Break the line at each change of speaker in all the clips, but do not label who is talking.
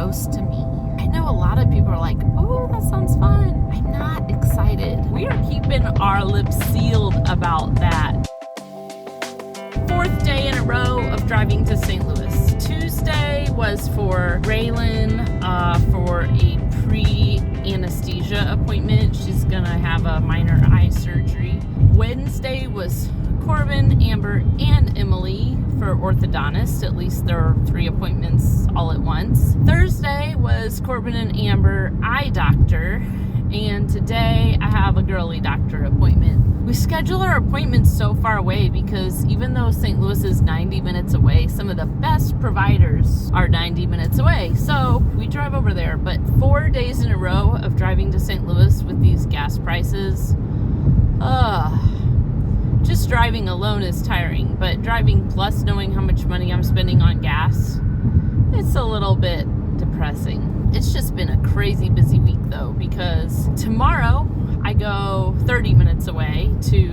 gross to me. I know a lot of people are like, oh, that sounds fun. I'm not excited. We are keeping our lips sealed about that. Fourth day in a row of driving to St. Louis. Tuesday was for Raylan for a pre-anesthesia appointment. She's gonna have a minor eye surgery. Wednesday was Corbin, Amber, and Emily for orthodontist. At least there are 3 appointments all at once. Thursday was Corbin and Amber eye doctor, and today I have a girly doctor appointment. We schedule our appointments so far away because even though St. Louis is 90 minutes away, some of the best providers are 90 minutes away. So we drive over there, but 4 days in a row of driving to St. Louis with these gas prices, just driving alone is tiring, but driving plus knowing how much money I'm spending on gas, it's a little bit depressing. It's just been a crazy busy week though, because tomorrow I go 30 minutes away to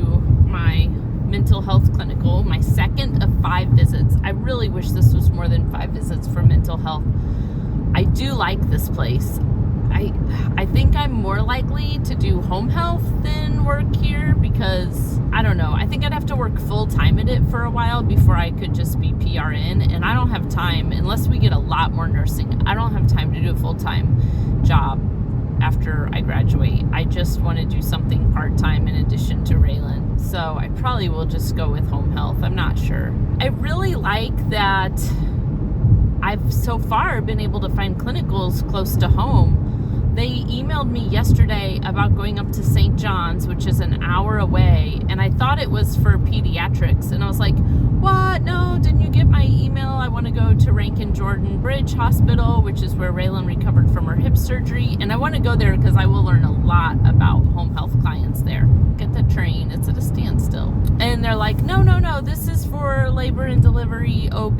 my mental health clinical, my second of 5 visits. I really wish this was more than 5 visits for mental health. I do like this place. I think I'm more likely to do home health than work here because, I don't know, I think I'd have to work full-time at it for a while before I could just be PRN, and I don't have time, unless we get a lot more nursing, I don't have time to do a full-time job after I graduate. I just want to do something part-time in addition to Raylan, so I probably will just go with home health. I'm not sure. I really like that I've so far been able to find clinicals close to home. They emailed me yesterday about going up to St. John's, which is an hour away, and I thought it was for pediatrics, and I was like, what? No, didn't you get my email? I want to go to Rankin Jordan Bridge Hospital, which is where Raylan recovered from her hip surgery, and I want to go there because I will learn a lot about home health clients there. Get the train, it's at a standstill. And they're like, no, this is for labor and delivery OB.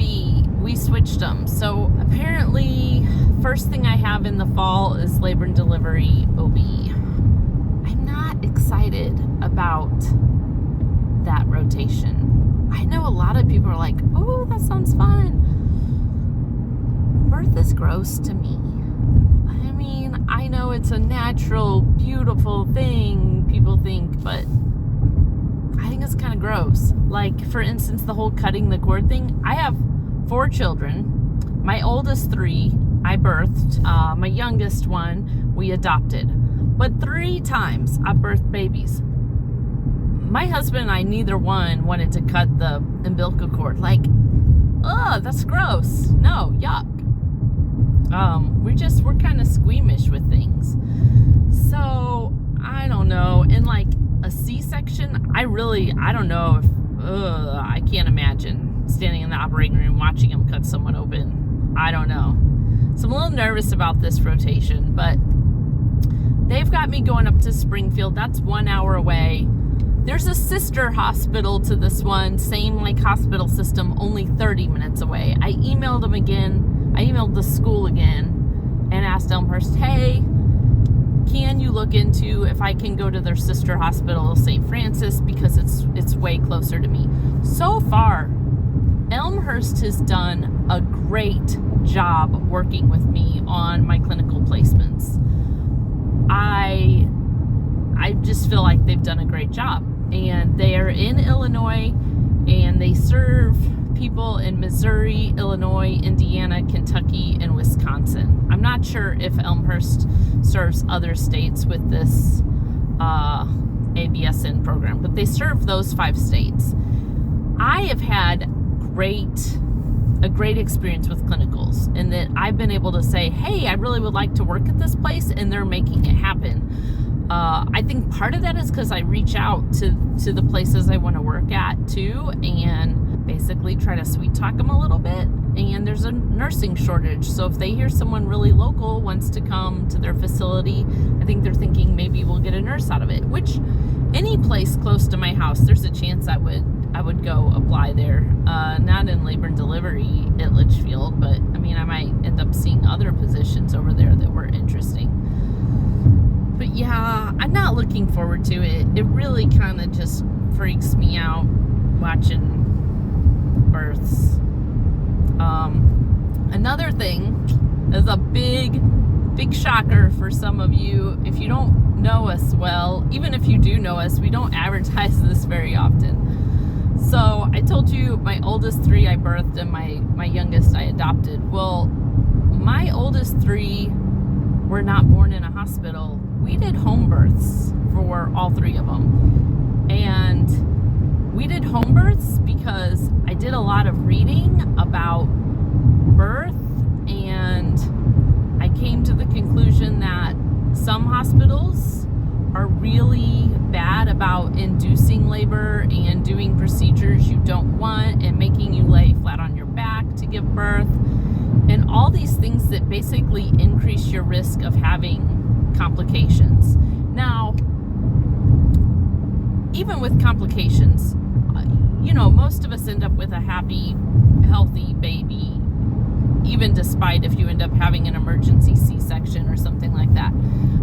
We switched them. So apparently, first thing I have in the fall is labor and delivery OB. I'm not excited about that rotation. I know a lot of people are like, oh, that sounds fun. Birth is gross to me. I mean, I know it's a natural, beautiful thing, people think, but I think it's kind of gross. Like, for instance, the whole cutting the cord thing. I have 4 children. My oldest 3, I birthed. My youngest one, we adopted. But 3 times I birthed babies. My husband and I, neither one wanted to cut the umbilical cord. Like, ugh, that's gross. No, yuck. We're kind of squeamish with things. So, I don't know. And like a C-section, I don't know if, I can't imagine standing in the operating room watching them cut someone open. I don't know. So I'm a little nervous about this rotation, but they've got me going up to Springfield. That's 1 hour away. There's a sister hospital to this one, same like hospital system, only 30 minutes away. I emailed them again. I emailed the school again and asked Elmhurst, hey, can you look into if I can go to their sister hospital, St. Francis, because it's way closer to me. So far, Elmhurst has done a great job working with me on my clinical placements. I just feel like they've done a great job, and they are in Illinois, and they serve people in Missouri, Illinois, Indiana, Kentucky, and Wisconsin. I'm not sure if Elmhurst serves other states with this ABSN program, but they serve those 5 states. I have had a great experience with clinicals, in that I've been able to say, hey, I really would like to work at this place, and they're making it happen. I think part of that is because I reach out to the places I want to work at too, and basically try to sweet talk them a little bit. And there's a nursing shortage, so if they hear someone really local wants to come to their facility, I think they're thinking maybe we'll get a nurse out of it. Which, any place close to my house, there's a chance I would go apply there. Not in labor and delivery at Litchfield, but I mean, I might end up seeing other positions over there that were interesting. But yeah, I'm not looking forward to it. It really kind of just freaks me out watching births. Another thing That's a big shocker for some of you. If you don't know us well, even if you do know us, we don't advertise this very often. So I told you my oldest 3 I birthed and my youngest I adopted. Well, my oldest 3 were not born in a hospital. We did home births for all 3 of them. And we did home births because I did a lot of reading about birth, and I came to the conclusion that some hospitals are really bad about inducing labor and doing procedures you don't want and making you lay flat on your back to give birth, and all these things that basically increase your risk of having complications. Now, even with complications, most of us end up with a happy, healthy baby, even despite if you end up having an emergency C-section or something like that.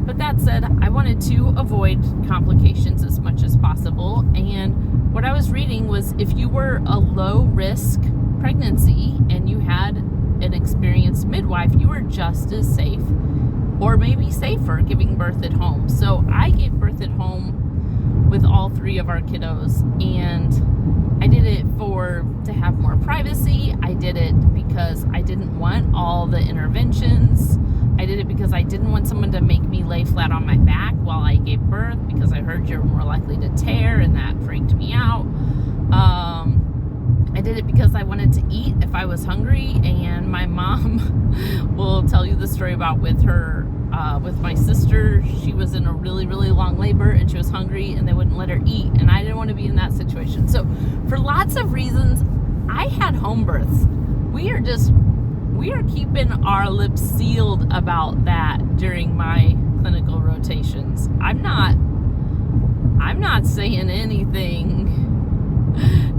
But that said, I wanted to avoid complications as much as possible. And what I was reading was if you were a low-risk pregnancy and you had an experienced midwife, you were just as safe, or maybe safer, giving birth at home. So I gave birth at home with all 3 of our kiddos, and I did it to have more privacy. I did it because I didn't want all the interventions. I did it because I didn't want someone to make me lay flat on my back while I gave birth, because I heard you're more likely to tear, and that freaked me out. I did it because I wanted to eat if I was hungry, and my mom will tell you the story about with my sister. She was in a really, really long labor, and she was hungry, and they wouldn't let her eat, and I didn't want to be in that situation. So for lots of reasons, I had home births. We are keeping our lips sealed about that during my clinical rotations. I'm not saying anything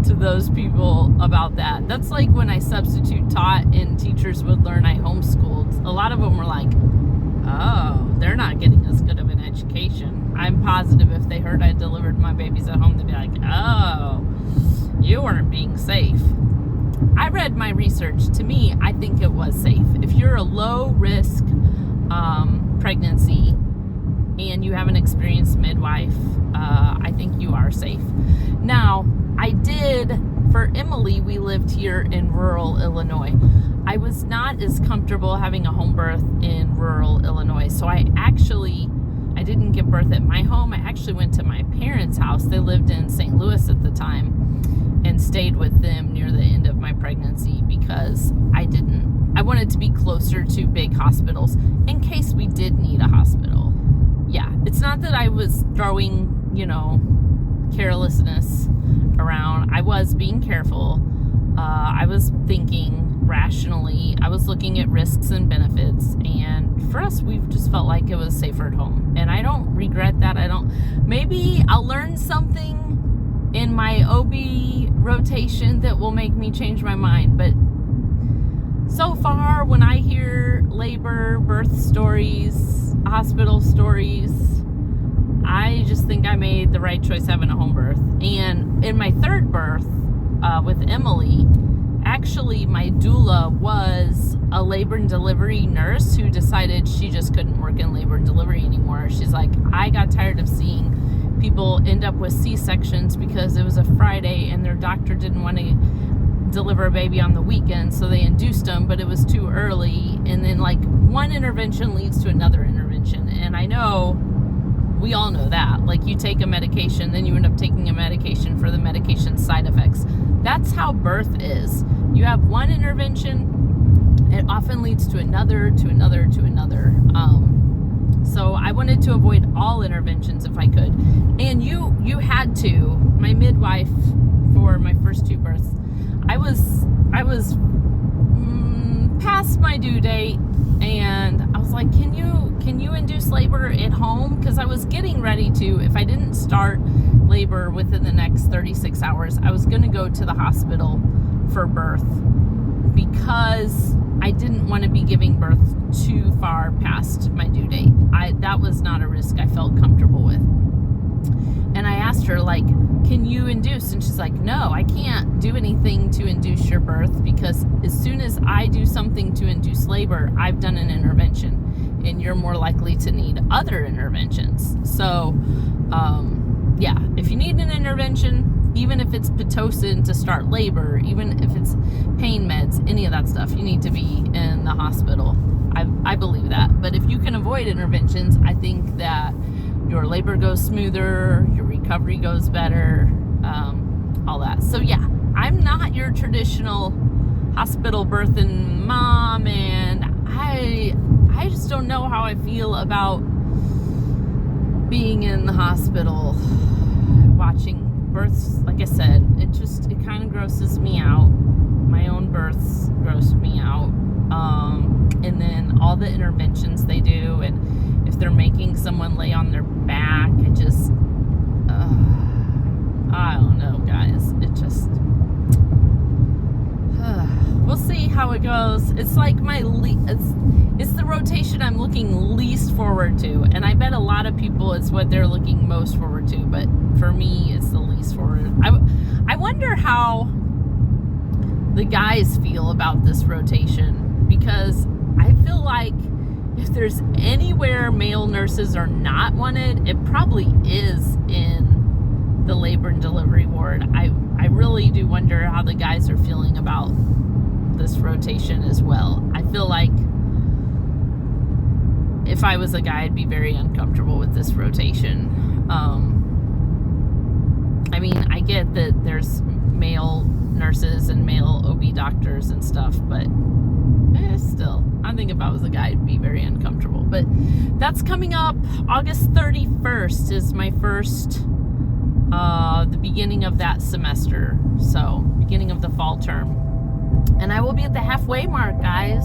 to those people about that. That's like when I substitute taught and teachers would learn I homeschooled. A lot of them were like, oh, they're not getting as good of an education. I'm positive if they heard I delivered my babies at home, they'd be like, oh, you weren't being safe. I read my research. To me, I think it was safe. If you're a low-risk pregnancy and you have an experienced midwife, I think you are safe. Now, for Emily, we lived here in rural Illinois. I was not as comfortable having a home birth in rural Illinois, so I didn't give birth at my home. I actually went to my parents' house. They lived in St. Louis at the time, and stayed with them near the end of my pregnancy because I wanted to be closer to big hospitals in case we did need a hospital. Yeah, it's not that I was throwing, carelessness around. I was being careful. I was thinking rationally. I was looking at risks and benefits. And for us, we've just felt like it was safer at home. And I don't regret that. Maybe I'll learn something in my OB rotation that will make me change my mind. But so far, when I hear labor, birth stories, hospital stories, I just think I made the right choice having a home birth. And in my 3rd birth with Emily, actually my doula was a labor and delivery nurse who decided she just couldn't work in labor and delivery anymore. She's like, I got tired of seeing people end up with C-sections because it was a Friday and their doctor didn't want to deliver a baby on the weekend, so they induced them, but it was too early. And then one intervention leads to another intervention. And I know we all know that. You take a medication, then you end up taking a medication for the medication side effects. That's how birth is. You have one intervention, it often leads to another, to another, to another. So I wanted to avoid all interventions if I could. And you had to. My midwife for my first 2 births, I was past my due date, and I was like, can you induce labor at home? Because I was getting ready to. If I didn't start labor within the next 36 hours, I was going to go to the hospital for birth because I didn't want to be giving birth too far past my due date. That was not a risk I felt comfortable with. And I asked her, can you induce? And she's like, no, I can't do anything to induce your birth, because as soon as I do something to induce labor, labor, I've done an intervention, and you're more likely to need other interventions. So, yeah, if you need an intervention, even if it's Pitocin to start labor, even if it's pain meds, any of that stuff, you need to be in the hospital. I believe that. But if you can avoid interventions, I think that your labor goes smoother, your recovery goes better, all that. So yeah, I'm not your traditional hospital birthing mom, and I just don't know how I feel about being in the hospital watching births. Like I said, it kind of grosses me out. My own births gross me out. And then all the interventions they do, and if they're making someone lay on their back, I don't know, guys. It just, we'll see how it goes. It's like it's the rotation I'm looking least forward to, and I bet a lot of people it's what they're looking most forward to, but for me, it's the least forward. I wonder how the guys feel about this rotation, because I feel like if there's anywhere male nurses are not wanted, it probably is in the labor and delivery ward. I really do wonder how the guys are feeling about this rotation as well. I feel like if I was a guy, I'd be very uncomfortable with this rotation. I mean, I get that there's male nurses and male OB doctors and stuff, but still, I think if I was a guy, I'd be very uncomfortable. But that's coming up. August 31st is my first, the beginning of that semester. So, beginning of the fall term. And I will be at the halfway mark, guys.